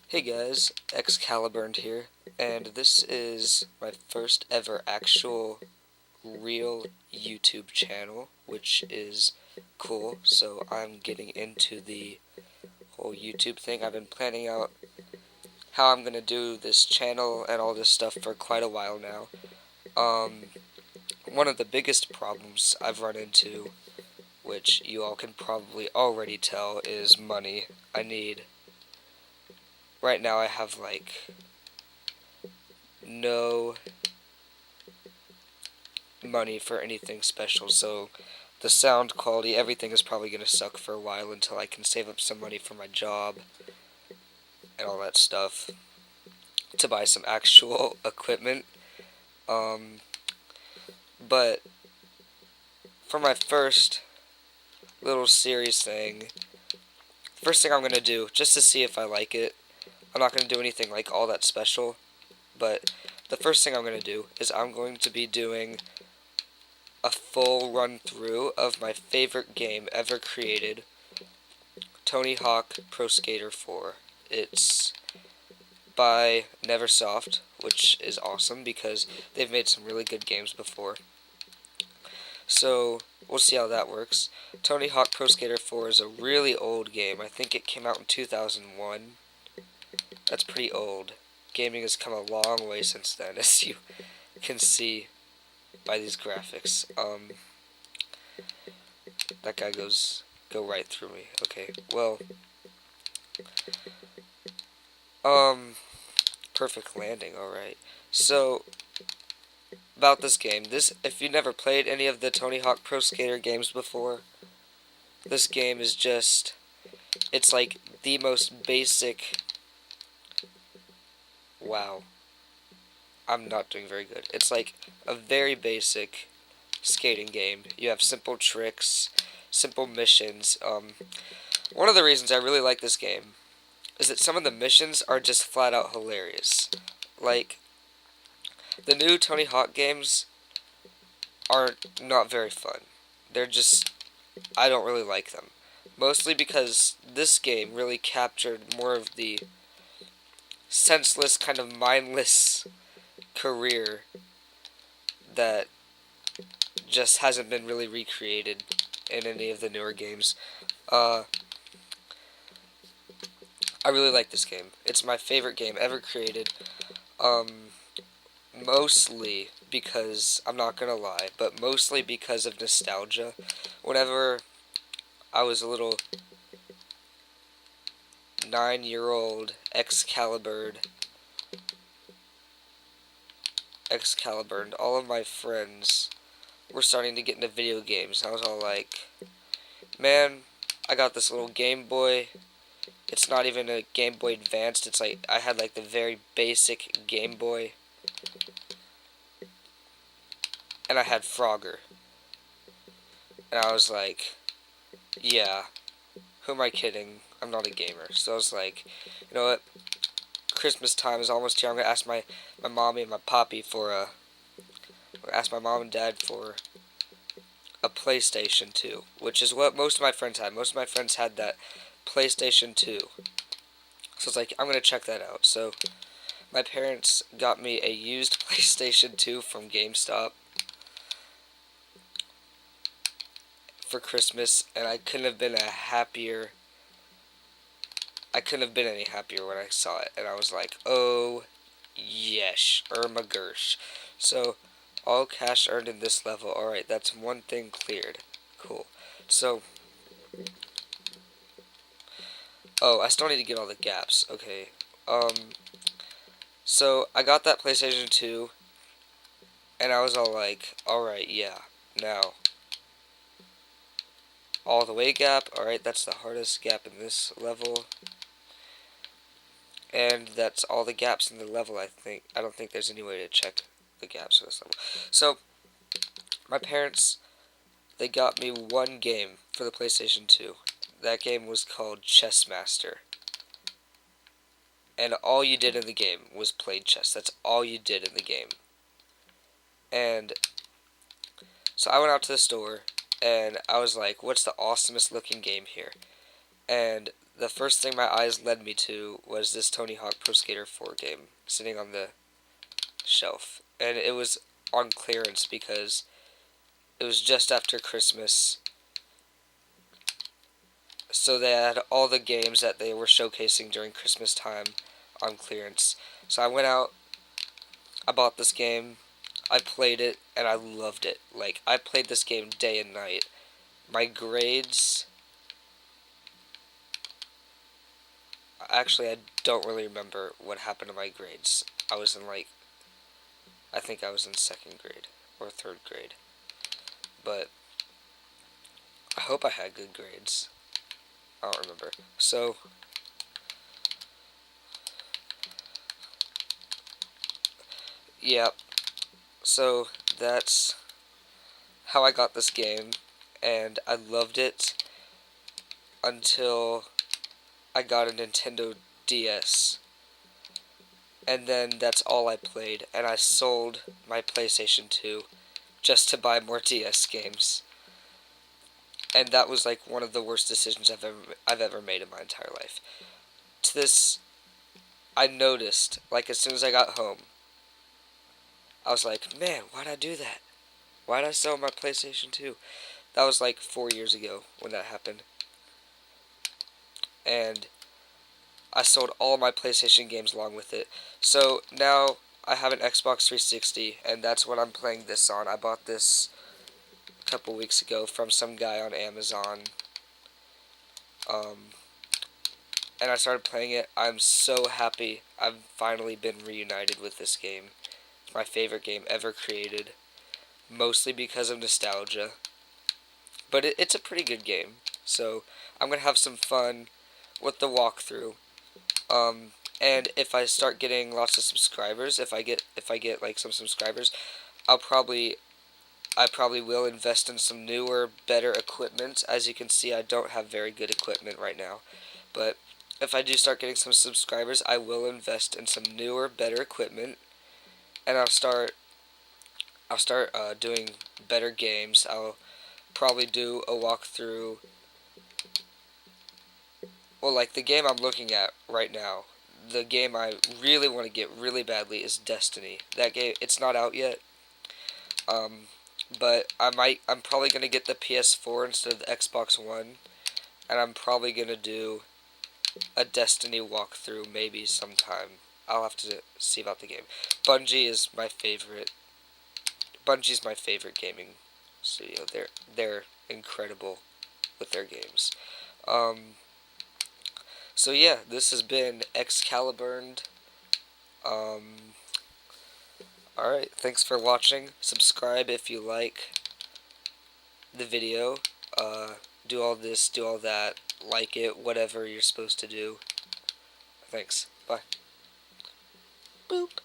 Hey guys, Excalaburned here, and this is my first ever actual real YouTube channel, which is cool. So I'm getting into the whole YouTube thing. I've been planning out how I'm gonna do this channel and all this stuff for quite a while now. One of the biggest problems I've run into, which you all can probably already tell, is money. Right now I have like no money for anything special, so the sound quality, everything is probably going to suck for a while until I can save up some money for my job and all that stuff to buy some actual equipment. Um, but for my first little series thing, first thing I'm going to do, just to see if I like it, I'm not going to do anything like all that special, but the first thing I'm going to do is I'm going to be doing a full run through of my favorite game ever created, Tony Hawk Pro Skater 4. It's by Neversoft, which is awesome because they've made some really good games before. So we'll see how that works. Tony Hawk Pro Skater 4 is a really old game. I think it came out in 2001. That's pretty old. Gaming has come a long way since then, as you can see by these graphics. That guy go right through me. Okay, well, perfect landing. All right. So about this game, if you never played any of the Tony Hawk Pro Skater games before, this game is just, it's like the most basic. Wow, I'm not doing very good. It's like a very basic skating game. You have simple tricks, simple missions. One of the reasons I really like this game is that some of the missions are just flat out hilarious. Like, the new Tony Hawk games are not very fun. They're just, I don't really like them. Mostly because this game really captured more of the senseless, kind of mindless career that just hasn't been really recreated in any of the newer games. Uh, I really like this game. It's my favorite game ever created. Um, Mostly because, I'm not gonna lie, but mostly because of nostalgia. Whenever I was a little 9-year-old Excaliburned, all of my friends were starting to get into video games. I was all like, man, I got this little Game Boy. It's not even a Game Boy Advanced. It's like, I had like the very basic Game Boy. And I had Frogger. And I was like, yeah, who am I kidding? I'm not a gamer. So I was like, you know what? Christmas time is almost here. I'm gonna ask my mommy and my poppy for ask my mom and dad for a PlayStation 2, which is what most of my friends had. Most of my friends had that PlayStation 2. So it's like, I'm gonna check that out. So my parents got me a used PlayStation 2 from GameStop for Christmas, and I couldn't have been any happier when I saw it, and I was like, oh, yes, Irma Gersh. So, all cash earned in this level. Alright, that's one thing cleared. Cool. So, oh, I still need to get all the gaps. Okay. So, I got that PlayStation 2, and I was all like, alright, yeah, now. All the way gap. Alright, that's the hardest gap in this level. And that's all the gaps in the level, I think. I don't think there's any way to check the gaps for this level. So, my parents, they got me one game for the PlayStation 2. That game was called Chess Master. And all you did in the game was play chess. That's all you did in the game. And so I went out to the store, and I was like, what's the awesomest looking game here? And the first thing my eyes led me to was this Tony Hawk Pro Skater 4 game sitting on the shelf. And it was on clearance because it was just after Christmas. So they had all the games that they were showcasing during Christmas time on clearance. So I went out, I bought this game, I played it, and I loved it. Like, I played this game day and night. My grades... Actually, I don't really remember what happened to my grades. I was in, like... I think I was in 2nd grade or 3rd grade. But I hope I had good grades. I don't remember. So... yeah. So, that's how I got this game. And I loved it until I got a Nintendo DS. And then that's all I played, and I sold my PlayStation 2 just to buy more DS games. And that was like one of the worst decisions I've ever made in my entire life. To this, I noticed, like as soon as I got home, I was like, man, why'd I do that? Why'd I sell my PlayStation 2? That was like 4 years ago when that happened. And I sold all my PlayStation games along with it. So now I have an Xbox 360, and that's what I'm playing this on. I bought this a couple weeks ago from some guy on Amazon. And I started playing it. I'm so happy I've finally been reunited with this game. It's my favorite game ever created, mostly because of nostalgia. But it's a pretty good game, so I'm gonna have some fun with the walkthrough. And if I start getting lots of subscribers, if I get like some subscribers, I probably will invest in some newer, better equipment. As you can see, I don't have very good equipment right now, but if I do start getting some subscribers, I will invest in some newer, better equipment, and I'll start doing better games. I'll probably do a walkthrough. Well, like the game I'm looking at right now, the game I really want to get really badly is Destiny. That game, it's not out yet. But I'm probably gonna get the PS4 instead of the Xbox One, and I'm probably gonna do a Destiny walkthrough maybe sometime. I'll have to see about the game. Bungie is my favorite. Bungie's my favorite gaming studio. They're incredible with their games. So yeah, this has been Excalaburned. Alright, thanks for watching. Subscribe if you like the video. Do all this, do all that, like it, whatever you're supposed to do. Thanks. Bye. Boop.